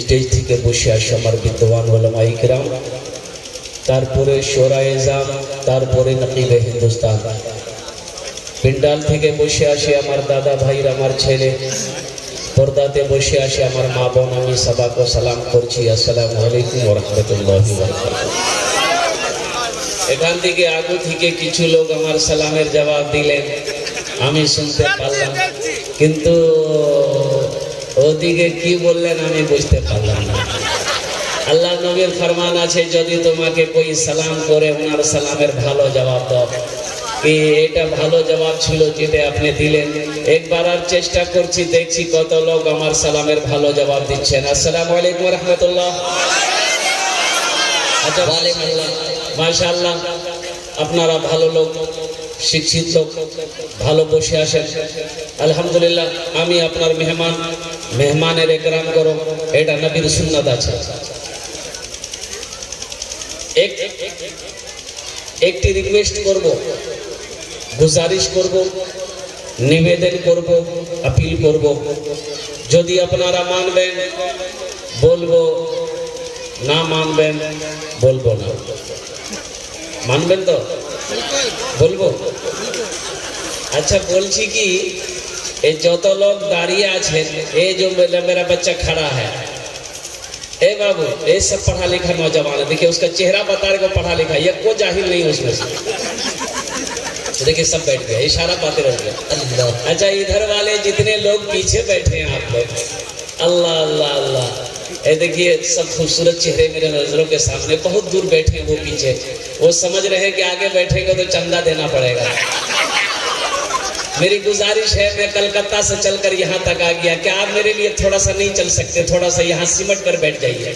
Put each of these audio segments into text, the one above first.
Stage থেকে বসে আসে আমার বিদ্বান ওলামায়ে কিরাম, তারপরে শোরায়ে জাম, তারপরে নকিবে হিন্দুস্তান। পিন্ডাল থেকে বসে আসে আমার দাদা ভাইর, আমার ছেলে, পর্দাতে বসে আসে আমার মা বোন। আমি সবাইকে সালাম করছি, আসসালামু আলাইকুম ওয়া রাহমাতুল্লাহি ওয়া বারাকাতুহু। এখান থেকে আগে থেকে কিছু লোক আমার সালামের জবাব দিলেন, আমি শুনতে পারলাম, কিন্তু ওদিকে কি বললেন আমি বুঝতে পারলাম না। আল্লাহ নবীর ফরমান আছে, যদি তোমাকে কোই সালাম করে ওনার সালামের ভালো জবাব দাও। কি এটা ভালো জবাব ছিল যেটা আপনি দিলেন? একবার আর চেষ্টা করছি, দেখছি কত লোক আমার সালামের ভালো জবাব দিচ্ছেন। আসসালামু আলাইকুম ওয়া রাহমাতুল্লাহ। আচ্ছা, মাশাআল্লাহ, আপনারা ভালো লোক, শিক্ষিত লোক, ভালো বসে আসেন, আলহামদুলিল্লাহ। আমি আপনার মেহমান, মেহমানের একরাম করো, এটা নবীর সুন্নাত আছে। একটি রিকোয়েস্ট করব, গুজারিশ করব, নিবেদন করব, আপিল করব, যদি আপনারা মানবেন বলবো, না মানবেন বলবো না। মানবেন তো? বলবো। अच्छा বলছি কি, এই যত লোক দাঁড়িয়ে আছেন, এই যে मेरा बच्चा खड़ा है, ए बाबू, ये सब पढ़ा लिखा नौजवान है, देखिए उसका चेहरा बता रहे को पढ़ा लिखा, ये कोई जाहिल नहीं उसमें से। देखिए सब बैठ गए, इशारा पाते रह गए। अच्छा, इधर वाले जितने लोग पीछे बैठे हैं आप लोग, अल्लाह अल्लाह अल्लाह, ये देखिए सब खूबसूरत चेहरे मेरे नजरों के सामने। बहुत दूर बैठे हैं वो पीछे, वो समझ रहे हैं कि आगे बैठेंगे तो चंदा देना पड़ेगा। मेरी गुजारिश है, मैं कलकत्ता से चलकर यहाँ तक आ गया, क्या आप मेरे लिए थोड़ा सा नहीं चल सकते? थोड़ा सा यहाँ सिमट कर बैठ जाइए।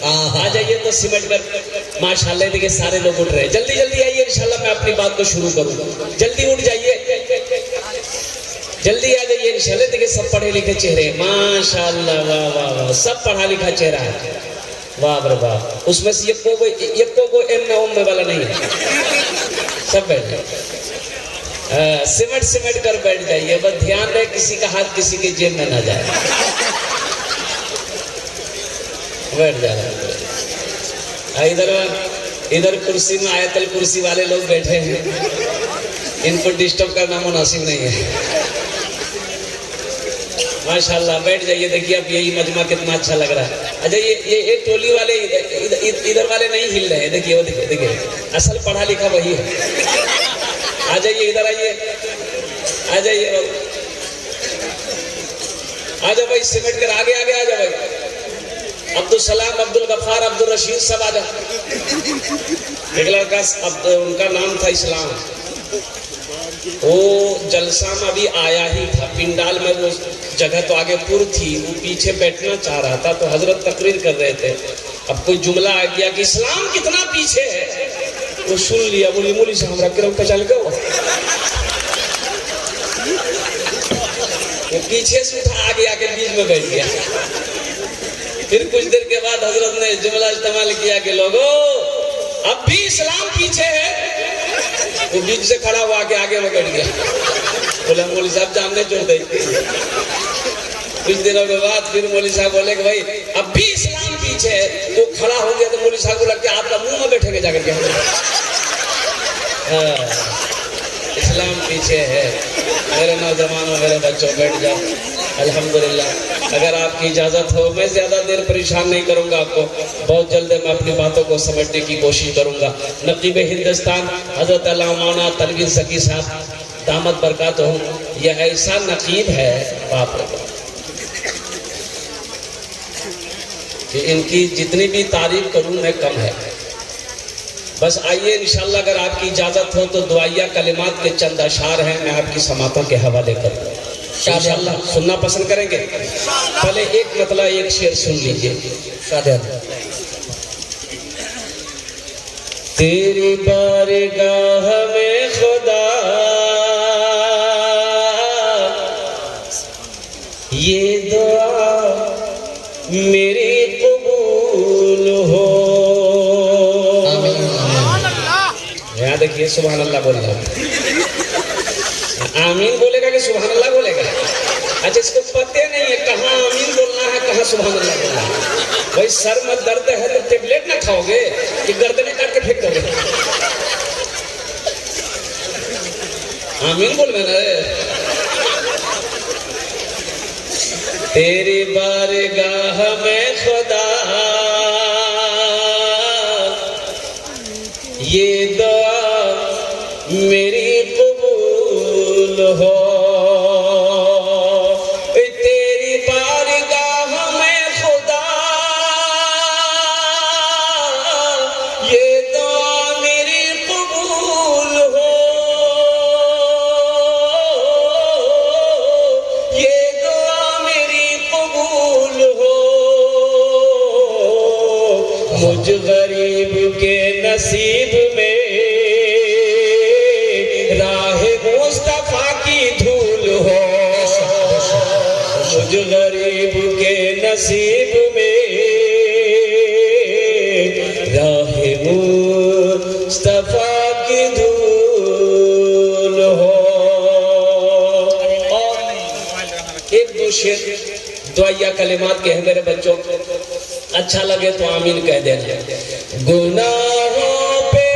आ जाइए तो सिमट कर। माशाल्लाह, देखिए सारे लोग उठ रहे हैं, जल्दी जल्दी आइए, इंशाल्लाह मैं अपनी बात को शुरू करूँ। जल्दी उठ जाइए, जल्दी आ जाइए इंशाल्लाह। देखिए सब पढ़े लिखे चेहरे, माशाल्लाह, वाह वाह वाह, सब पढ़ा लिखा चेहरा है, वाह रे वाह। उसमें से ये को एम में ओम में वाला नहीं है, सब बैठे। सिमट सिमट कर बैठ जाइए, बस ध्यान रहे किसी का हाथ किसी के जेब में ना जाए। बैठ जा रहा है। इधर कुर्सी में आयतल कुर्सी वाले लोग बैठे हैं, इनको डिस्टर्ब करना मुनासिब नहीं है। माशाल्लाह, बैठ जाइए। देखिए अब यही मजमा कितना अच्छा लग रहा है। अच्छा, ये टोली वाले इधर वाले नहीं हिल रहे हैं, देखिए वो देखिए देखिए, असल पढ़ा लिखा वही है। आ जाइए, इधर आइए, आ जाइए, आ जाओ भाई, सिमट कर आगे आगे आ जाओ भाई। अब्दुल सलाम, अब्दुल गफ्फार, अब्दुल रशीद सब आ जाओ। एक लड़का, उनका नाम था इस्लाम, वो जलसा में अभी आया ही था। पिंडाल में वो जगह तो आगे पुर थी, वो पीछे बैठना चाह रहा था, तो हजरत तकरीर कर रहे थे। अब कोई जुमला आ गया कि इस्लाम कितना पीछे है, वो सुन लिया, बोली मौली साहब रख के चल गए। पीछे से उठा आगे आके बीच में बैठ गया। फिर कुछ देर के बाद हजरत ने जुमला इस्तेमाल किया कि लोगों अब भी इस्लाम पीछे है। वो बीच से खड़ा हुआ के आगे में बैठ गया, बोला मौलवी साहब जामने छोड़ दे। कुछ दिनों के बाद फिर मौलवी साहब बोले कि भाई अब भी इस्लाम पीछे है। वो खड़ा हो गया तो मौलवी साहब को लग के आपका मुंह में बैठेंगे जाकर के। इस्लाम पीछे है। मेरे नौजवानों मेरे बच्चों बैठ जाओ। अल्हम्दुलिल्लाह अगर आपकी इजाज़त हो मैं ज़्यादा देर परेशान नहीं करूंगा आपको। बहुत जल्द मैं अपनी बातों को समझने की कोशिश करूंगा। नकीब हिंदुस्तान हज़रत अल्लामा तलवीर ज़की साहब दामद बरकातहू, यह ऐसा नकीब है बाप रे बाप कि इनकी जितनी भी तारीफ करूं मैं कम है। बस आइए इंशाल्लाह अगर आपकी इजाज़त हो तो दुआया कलिमात के चंद अशार हैं, मैं आपकी समातों के हवाले करूँ। इंशाल्लाह सुनना पसंद करेंगे। पहले एक मतलब एक शेर सुन लीजिए। तेरी बारगाह में खुदा ये दुआ मेरी कबूल हो। यहाँ देखिए सुभान अल्लाह बोल रहा है। आमीन बोलेगा कि सुभान अल्लाह बोलेगा? अच्छा इसको पते नहीं है कहाँ आमीन बोलना है कहाँ सुभान अल्लाह बोलना है। भाई सर में दर्द है तो टेबलेट ना खाओगे कि गर्दने काट के फेंक दोगे? आमीन बोल में ना। तेरी बारगाह में खुदा ये दुआ मेरी कबूल हो। तेरी बारगाह में खुदा ये दुआ मेरी कबूल हो। ये दुआ मेरी कबूल हो। मुझ गरीब के नसीब में मुझ गरीब के नसीब में राहे मुस्तफा की धूल हो। और एक दो शेर दुआया कलिमात के हैं मेरे बच्चों, अच्छा लगे तो आमीन कह देना। गुनाहों पे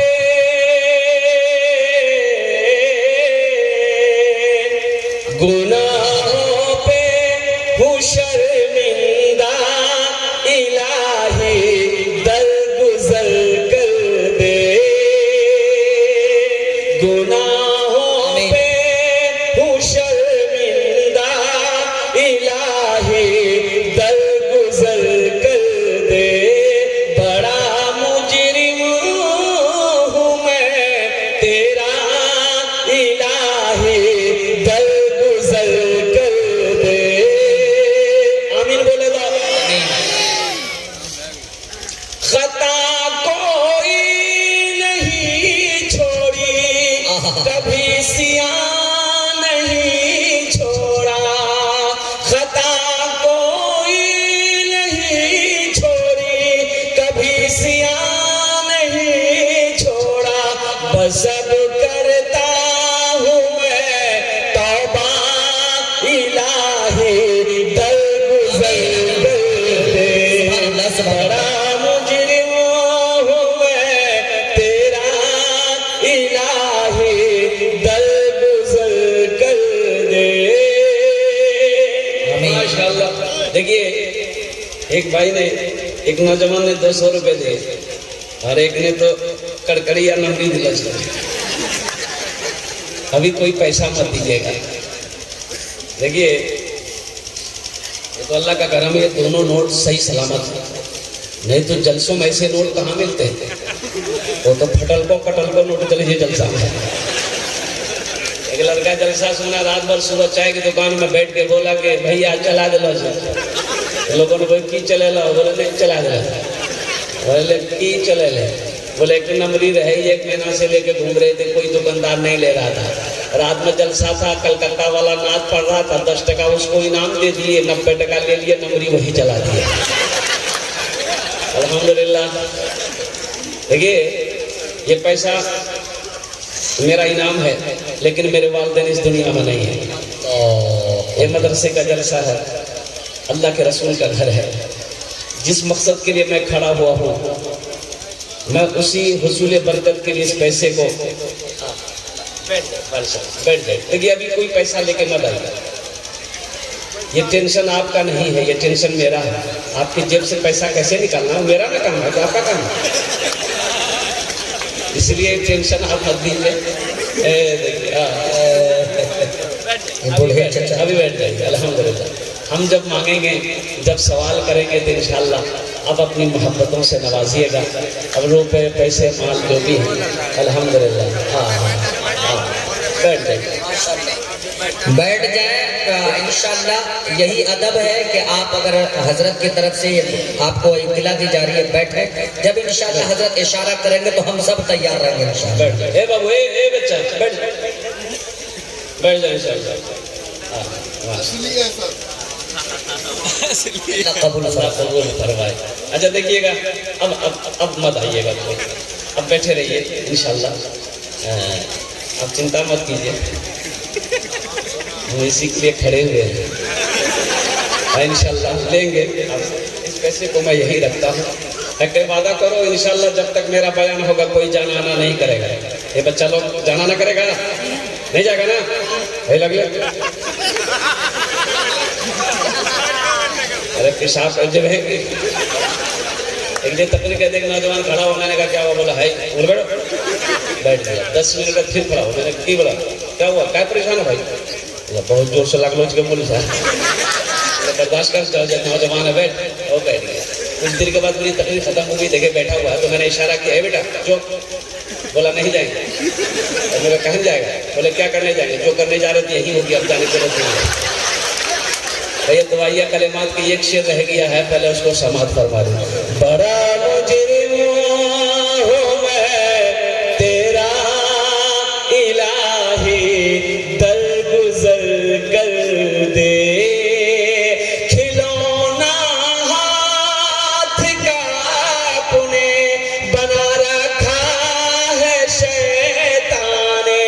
गुनाहों पे शर्मिंदा इलाही दरगुजर कर दे। गुनाहों पे हूँ शर्मिंदा इलाही दरगुजर कर दे। बड़ा मुजरिम हूँ मैं तेरा इलाही दरगुजर कर दे। खता कोई नहीं छोड़ी कभी सियान नहीं छोड़ा। खता कोई नहीं छोड़ी कभी सियान नहीं छोड़ा। बस अब करता हूँ मैं तौबा इलाही दरगुजर कर दे। बड़ा मुजरिम हूँ मैं तेरा इलाही दरगुजर कर दे। माशाअल्लाह। देखिए एक भाई ने एक नौजवान ने 200 रुपए दिए और एक ने तो कड़कड़िया नौकरी दिला। अभी कोई पैसा मत दीजिएगा। देखिए तो अल्लाह का करम है, दोनों नोट सही सलामत है। नहीं तो जलसों में ऐसे नोट कहाँ मिलते हैं? वो तो फटल को नोट चले जलसा में। एक लड़का जलसा सुना, रात भर सुबह चाय की दुकान में बैठ के बोला कि भैया चला दिलो। लोगों ने बोले की चले लो? बोले नहीं चला दिला। बोले की चले ले? बोले एक नंबरी रहे 1 महीना से लेके घूम रहे थे, कोई दुकानदार नहीं ले रहा था। रात में जलसा था, कलकत्ता वाला नाच पड़ रहा था, 10 टका उसको इनाम दे दिए, 90 टका ले लिए, नंबरी वही चला दिया। अल्हम्दुलिल्लाह। देखिए ये पैसा मेरा इनाम है, लेकिन मेरे वालिदैन इस दुनिया में नहीं है। ये मदरसे का जलसा है, अल्लाह के रसूल का घर है। जिस मकसद के लिए मैं खड़ा हुआ हूँ, मैं उसी हुसूल बरकत के लिए इस पैसे को बैठ गए। देखिए अभी कोई पैसा लेके मत आइए, ये टेंशन आपका नहीं है, ये टेंशन मेरा है। आपकी जेब से पैसा कैसे निकालना है मेरा ना काम है, तो आपका काम है। इसलिए टेंशन आप मत दीजिए। अभी बैठ जाइए। अल्हम्दुलिल्लाह हम जब मांगेंगे, जब सवाल करेंगे तो इंशाअल्लाह अब अपनी मोहब्बतों से नवाजिएगा। अब रुपए पैसे माल जो भी है अल्हम्दुलिल्लाह। हाँ बैठ जाइए, बैठ जाए। इंशाअल्लाह यही अदब है कि आप अगर हजरत की तरफ से आपको इत्तला दी जा रही है बैठे, जब इंशाअल्लाह हजरत इशारा करेंगे तो हम सब तैयार रहेंगे इंशाअल्लाह। बैठ जाए बाबू, ए बच्चा बैठ जाए इंशाअल्लाह। कबूल फरमाए। अच्छा देखिएगा, अब मत आइएगा, अब बैठे रहिए इंशाअल्लाह। आप चिंता मत कीजिए, हम इसी के लिए खड़े हुए हैं। इंशाअल्लाह लेंगे। इस पैसे को मैं यही रखता हूँ। एक वादा करो इंशाअल्लाह, जब तक मेरा बयान होगा कोई जाना आना नहीं करेगा। ये बच्चा लोग जाना ना करेगा, नहीं जाएगा ना? वही लगे अरे पेशाब जब है एक दिन तकनीक कहते एक नौजवान खड़ा होने का क्या हुआ, बोला है बोल बैठ गया। 10 मिनट बाद फिर खड़ा हो, मैंने की बोला क्या हुआ, क्या परेशान है भाई? बहुत जोर से लागलो के बोली साहब, बर्दाश्त कर जाओ, नौजवान है बैठ। और बैठ गया। कुछ देर के बाद मेरी तकलीफ खत्म हो गई, देखे बैठा हुआ है, तो मैंने इशारा किया है बेटा जो, बोला नहीं जाएंगे। और मेरा कहाँ जाएगा? बोले क्या करने जाएंगे, जो करने जा रहे थे यही होगी, अब जाने की जरूरत नहीं है। भैया दवाइया कलेमात की एक शेर रह गया है, पहले उसको समाप्त फरमा दूं। बड़ा मुजरिम हूं मैं तेरा इलाही, दरगुजर कर दे, खिलौना हाथ का अपने बना रखा है शैतान ने,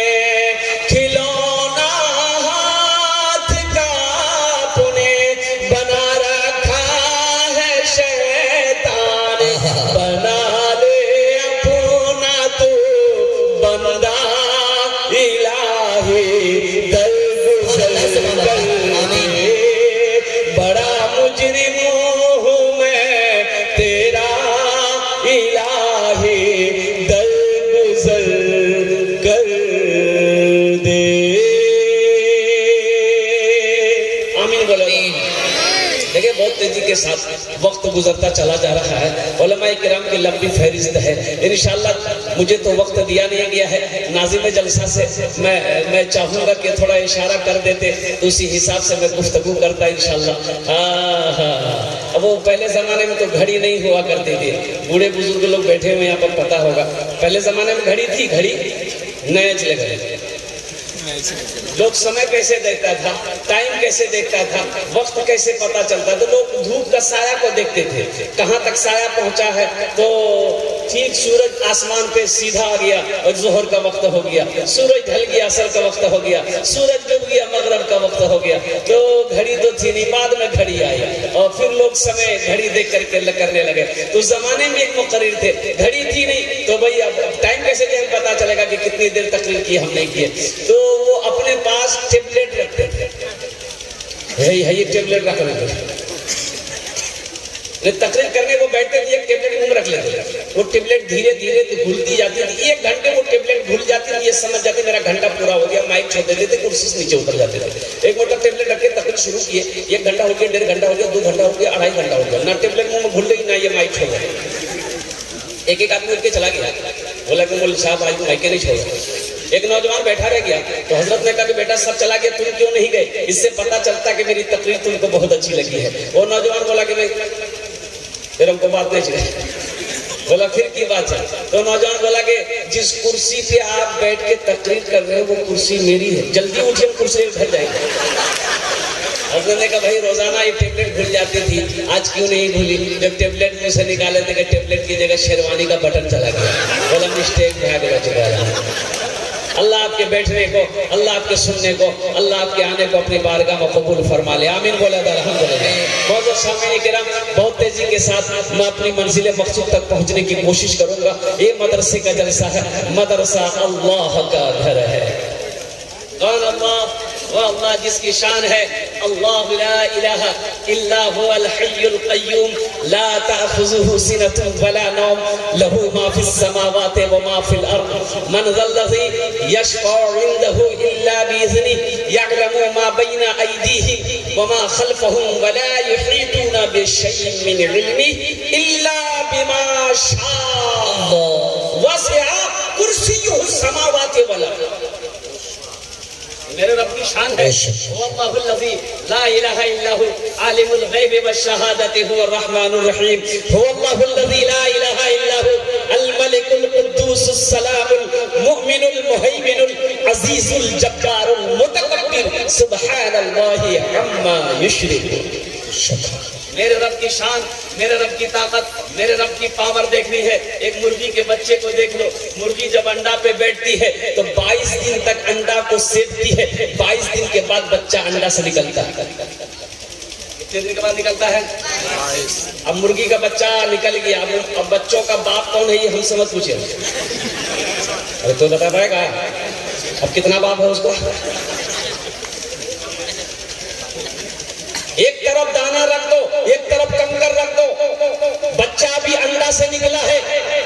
खिलौना हाथ का अपने बना रखा है शैतान ने, बना ले अपना तू बंदा इलाही, दरगुजर कर दे, बड़ा मुजरिम हूँ मैं तेरा इलाही, दरगुजर कर दे। आमीन बोलो। देखिए बहुत तेजी के साथ वक्त गुजरता चला जा रहा है। उलमाए किराम की लंबी फहरिस्त है। इंशाअल्लाह मुझे तो वक्त दिया नहीं गया है, नाज़िम जलसा से मैं चाहूँगा कि थोड़ा इशारा कर देते तो उसी हिसाब से मैं गुफ्तगू करता इंशाअल्लाह। अब वो पहले ज़माने में तो घड़ी नहीं हुआ करती थी, बूढ़े बुजुर्ग लोग बैठे हुए यहाँ पर पता होगा। पहले ज़माने में घड़ी थी, घड़ी नए चले गए। लोग समय कैसे देखता था, टाइम कैसे देखता था, वक्त कैसे पता चलता, तो लोग धूप का साया को देखते थे, कहाँ तक साया पहुँचा है। तो ठीक सूरज आसमान पे सीधा आ गया और जोहर का वक्त हो गया, सूरज ढल गया असर का वक्त हो गया, सूरज डूब गया मगरब का वक्त हो गया। तो घड़ी तो थी नहीं, बाद में घड़ी आई और फिर लोग समय घड़ी देख करके करने लगे। तो जमाने में एक मुकर्रिर थे, घड़ी थी नहीं, तो भाई अब टाइम कैसे पता चलेगा कि कितनी देर तकरीर की हमने किए। तो वो अपने पास टेबलेट रखते थे, यही टेबलेट रख लेते थे, तकरीर करने को बैठते थे, एक टेबलेट मुंह रख लेते थे। वो टेबलेट धीरे धीरे घुलती जाती थी, 1 घंटे वो टेबलेट घुल जाती थी, ये समझ जाते मेरा घंटा पूरा हो गया, माइक छोड़ देते थे, कुर्सी से नीचे उतर जाते थे। एक मोटा टेबलेट रख के तकरीर शुरू किए, 1 घंटा हो गया, 1.5 घंटा हो गया, 2 घंटा हो गया, 2.5 घंटा हो गया, ना टेबलेट मुंह में घुल रही ना ये माइक छोड़ रहे। एक आदमी उठ के चला गया, बोला कि मौलवी साहब आज माइक नहीं छोड़ा। एक नौजवान बैठा रह गया, तो हजरत ने कहा कि बेटा सब चला गया, तुम क्यों नहीं गए? इससे पता चलता कि मेरी तकरीर तुमको बहुत अच्छी लगी है। वो नौजवान बोला कि नहीं, फिर हमको बात नहीं चली। बोला फिर की बात है? तो नौजवान बोला कि जिस कुर्सी पे आप बैठ के तकरीर कर रहे हो वो कुर्सी मेरी है, जल्दी उठिए, कुर्सी घर जाएंगे। हजरत ने कहा भाई रोजाना ये टेबलेट भूल जाती थी, आज क्यों नहीं भूली? जब टेबलेट मुंह से निकाले थे, टेबलेट की जगह शेरवानी का बटन चला गया। बोला मिस्टेक भाग चुका है। अल्लाह आपके बैठने को, अल्लाह आपके सुनने को, अल्लाह आपके आने को अपनी बारगाह में कबूल फरमा ले। आमीन बोला अल्हम्दुलिल्लाह। बहुत सामने किराम, बहुत तेजी के साथ मैं अपनी मंजिल मकसूद तक पहुंचने की कोशिश करूंगा। ये मदरसे का जलसा है, मदरसा अल्लाह का घर है। कौन अल्लाह? वह अल्लाह जिसकी शान है अल्लाह ला इलाहा इल्ला हुवल हय्युल क़य्यूम ला तअख़ुज़ुहु सिनतुन वला नौम लहू मा फ़िस समावाति व मा फ़िल अर्द मन ज़ल्लज़ी यशफ़अउ इंदहु इल्ला बिइज़निहि यअलमु मा बैना अयदीहिम व मा ख़ल्फ़हुम व ला युहीतूना बिशैइन मिन इल्मिहि इल्ला बिमा शाअ वसिअ कुर्सियुहु समावाति वल अर्द। मेरे रब की शान है वल्लाहुल्लज़ी ला इलाहा इल्ला हु आलिमुल गैबि वश्शहादति हुवर रहमानुर रहीम वल्लाहुल्लज़ी ला इलाहा इल्ला हु अल मलिकुल कुद्दूसुस सलामुल मुमिनुल मुहैमिनुल अज़ीजुल जब्बारुल मुतकब्बिर सुब्हानल्लाहि अम्मा युश्रिकून। मेरे रब की शान, मेरे रब की ताकत, मेरे रब की पावर देखनी है। एक मुर्गी के बच्चे को देख लो, मुर्गी जब अंडा पे बैठती है तो 22 दिन तक अंडा को सेकती है, 22 दिन के बाद बच्चा अंडा से निकलता है। कितने दिन के बाद निकलता है? अब मुर्गी का बच्चा निकल गया, अब बच्चों का बाप कौन है ये हमसे मत पूछे। अरे तो बता पाएगा अब कितना बाप है उसको? एक तरफ दाना रख दो, एक तरफ कंकर रख दो। बच्चा भी अंडा से निकला है,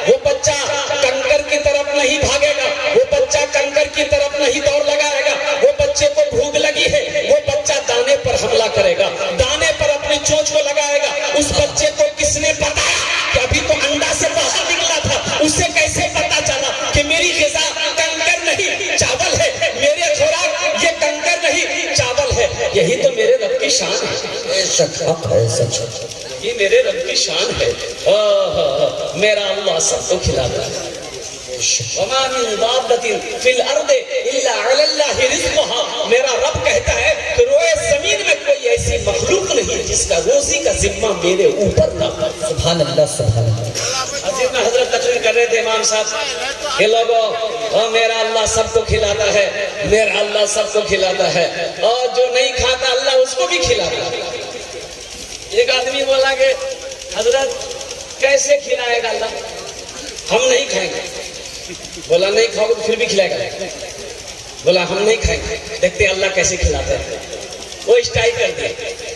वो बच्चा कंकर की तरफ नहीं भागेगा, वो बच्चा कंकर की तरफ नहीं दौड़ लगाएगा। वो बच्चे को भूख लगी है, वो बच्चा दाने पर हमला करेगा, दाने पर अपनी चोंच को लगाएगा। उस बच्चे को किसने बताया कि अभी तो अंडा से बाहर निकला था? उसे कैसे पता चला कि मेरी ग़िज़ा कंकर नहीं चावल है, मेरे खुराक ये कंकर नहीं चावल है? यही तो मेरे रब की शान है। ये मेरे रब की शान है। मेरा अल्लाह सबको खिलाता है। वमा मिन दाब्बतिन फिल अर्दि इल्ला अलल्लाहि रिज़्क़ुहा। मेरा रब कहता है कि रोए जमीन में कोई ऐसी मखलूक नहीं जिसका रोजी का जिम्मा मेरे ऊपर ना हो। सुभान अल्लाह, सुभान अल्लाह। हजरत तकरीर कर रहे थे इमाम साहब, ये लोगों मेरा अल्लाह सबको खिलाता है, मेरा अल्लाह सबको खिलाता है, और जो नहीं खाता अल्लाह उसको भी खिलाता है। एक आदमी बोला कि हजरत कैसे खिलाएगा अल्लाह? हम नहीं खाएंगे। बोला नहीं खाओगे तो फिर भी खिलाएगा? बोला हम नहीं खाएंगे, देखते अल्लाह कैसे खिलाते हैं। वो स्ट्राइक कर दिया,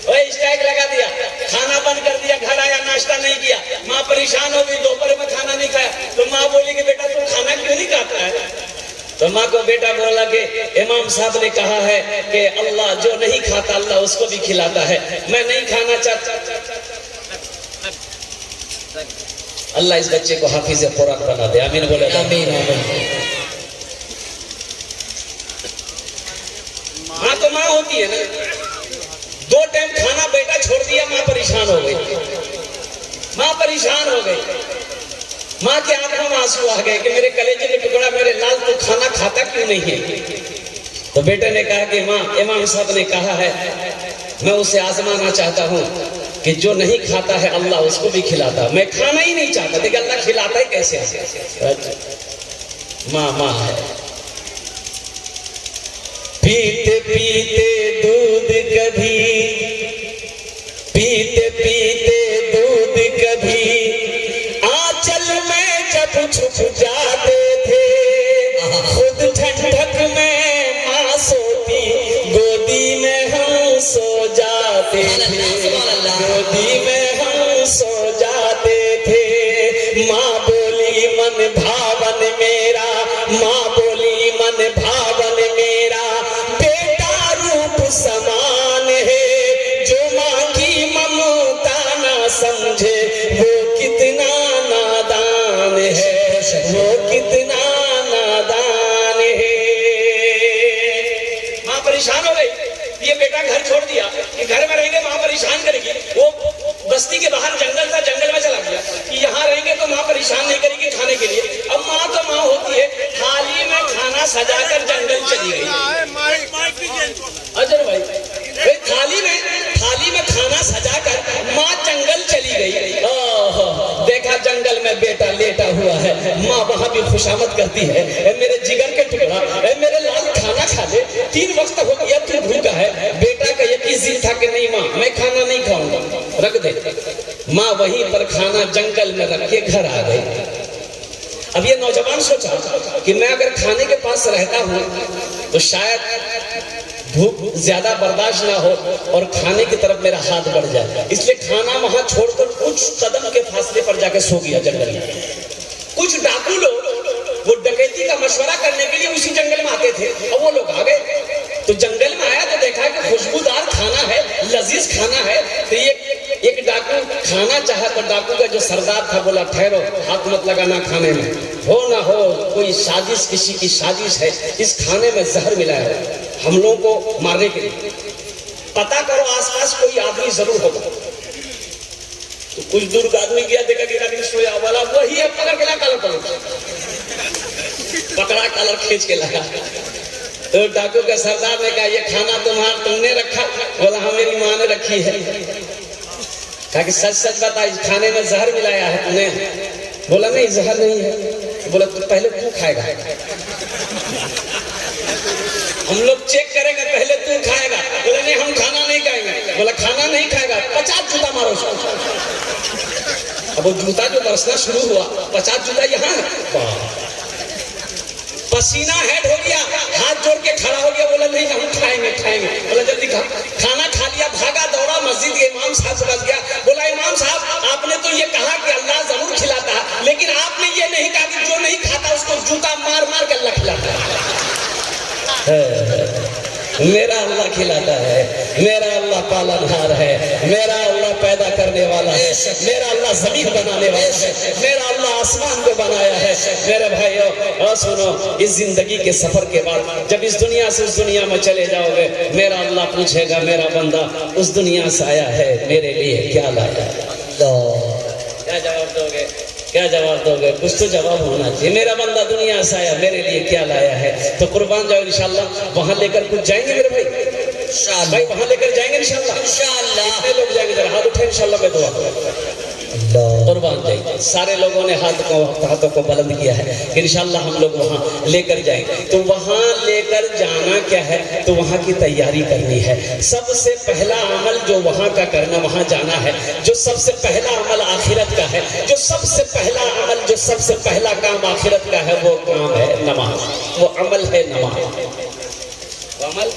वो स्ट्राइक लगा दिया, खाना बंद कर दिया, घर आया नाश्ता नहीं किया। माँ परेशान हो गई, दोपहर में खाना नहीं खाया। तो माँ बोली कि बेटा तू खाना क्यों नहीं खाता है? तो माँ को बेटा बोला कि इमाम साहब ने कहा है कि अल्लाह जो नहीं खाता अल्लाह उसको भी खिलाता है, मैं नहीं खाना चाहता। अल्लाह इस बच्चे को हाफिज कुरान बना दे। आमीन बोले आमीन आमीन। माँ तो माँ होती है ना, 2 टाइम खाना बेटा छोड़ दिया, माँ परेशान हो गई, माँ परेशान हो गई। माँ के आंखों में आंसू आ गए कि मेरे कलेजे का टुकड़ा, मेरे लाल तू खाना खाता क्यों नहीं है? तो बेटे ने कहा कि माँ इमाम साहब ने कहा है मैं उसे आजमाना चाहता हूँ कि जो नहीं खाता है अल्लाह उसको भी खिलाता। मैं खाना ही नहीं चाहता, देखिए अल्लाह खिलाता ही कैसे? माँ माँ है। पीते पीते दूध कभी, पीते पीते दूध कभी आंचल में जब छुप जाते थे, खुद ठंडक में माँ सोती, गोदी में हम सो जाते थे, गोदी में हम सो जाते थे। माँ बोली मन भावन मेरा, माँ बोली मन भावन मेरा, बेटा रूप समान है, जो माँ की ममता ना समझे वो कितना नादान है, वो कितना नादान है। माँ परेशान हो गई, ये बेटा घर छोड़ दिया कि घर में रहेंगे माँ परेशान करेगी। वो बस्ती के बाहर जंगल था, जंगल में चला गया कि यहाँ रहेंगे तो माँ परेशान नहीं करेगी खाने के लिए। अब माँ तो माँ होती है, थाली में खाना सजाकर जंगल चली गई। अजर भाई थाली में में बेटा लेटा हुआ है, माँ वहां भी खुशामद करती है, ए मेरे जिगर के टुकड़ा, ए मेरे लाल खाना खा ले, 3 वक्त हो गया तू भूखा है। बेटा का यही जिद था कि नहीं माँ मैं खाना नहीं खाऊंगा, रख दे। माँ वहीं पर खाना जंगल में रख के घर आ गई। अब ये नौजवान सोचा कि मैं अगर खाने के पास रहता हूँ तो शायद भूख ज्यादा बर्दाश्त ना हो और खाने की तरफ मेरा हाथ बढ़ जाए, इसलिए खाना वहां छोड़कर कुछ कदम के फासले पर जाके सो गया जंगल में। कुछ डाकू लोग वो डकैती का मशवरा करने के लिए उसी जंगल में आते थे, और वो लोग आ गए तो जंगल में आया तो देखा कि खुशबूदार खाना है, लजीज खाना है। तो एक डाकू खाना चाहा तो डाकू का जो सरदार था बोला ठहरो, हाथ मत लगाना खाने में, हो ना हो कोई साजिश, किसी की साजिश है, इस खाने में जहर मिला है हम लोगों को मारने के लिए, पता करो आसपास कोई आदमी जरूर होगा। तो कुछ दूर का आदमी गया, देखा कि आदमी सोया वाला वही है, पकड़ के ला कलर पकड़ा, कलर खींच के लाया। तो डाकू का सरदार ने कहा ये खाना तुमने रखा? बोला हाँ मेरी माँ ने रखी है। कहा कि सच सच बता, इस खाने में जहर मिलाया है तूने? बोला नहीं जहर नहीं है। बोला तो पहले तू खाएगा, हम लोग चेक करेंगे, पहले तू खाएगा। बोला नहीं हम खाना नहीं खाएंगे। बोला खाना नहीं खाएगा, 50 जूता मारो उसको। अब वो जूता जो बरसना शुरू हुआ, 50 जूता यहाँ है, पसीना हेड हो गया, हाथ जोड़ के खड़ा हो गया। बोला नहीं हम खाएंगे खाएंगे। बोला जल्दी खा। खाना खा लिया, भागा दौड़ा मस्जिद के इमाम साहब से बच गया। बोला इमाम साहब आपने तो ये कहा कि अल्लाह जरूर खिलाता है, लेकिन आपने ये नहीं कहा कि जो नहीं खाता उसको जूता मार मार के अल्लाह खिलाता है। मेरा अल्लाह खिलाता है, मेरा अल्लाह पालनहार है, मेरा अल्लाह पैदा करने वाला है, मेरा अल्लाह जमीन बनाने वाला है, मेरा अल्लाह आसमान को बनाया है। मेरे भाइयों और सुनो, इस जिंदगी के सफर के बाद जब इस दुनिया से उस दुनिया में चले जाओगे, मेरा अल्लाह पूछेगा मेरा बंदा उस दुनिया से आया है, मेरे लिए क्या लाया? क्या जवाब दोगे? क्या जवाब दोगे? कुछ तो जवाब होना चाहिए। मेरा बंदा दुनिया से आया, मेरे लिए क्या लाया है? तो कुर्बान जाओ इंशाल्लाह। वहां लेकर कुछ जाएंगे मेरे भाई? भाई वहां लेकर जाएंगे इंशाल्लाह। कितने लोग जाएंगे? जरा हाथ उठाए इंशाल्लाह में दुआ। कुर्बान जाएंगे। सारे लोगों ने हाथों को बुलंद किया है कि इंशाल्लाह हम लोग वहां लेकर जाएंगे। तो वहां लेकर जाना क्या है? तो वहां की तैयारी करनी है। सबसे पहला अमल जो वहां का करना, वहां जाना है, जो सबसे पहला अमल आखिरत का है, जो सबसे पहला अमल, जो सबसे पहला काम आखिरत का है, वो काम है नमाज, वो अमल है नमाज। वो अमल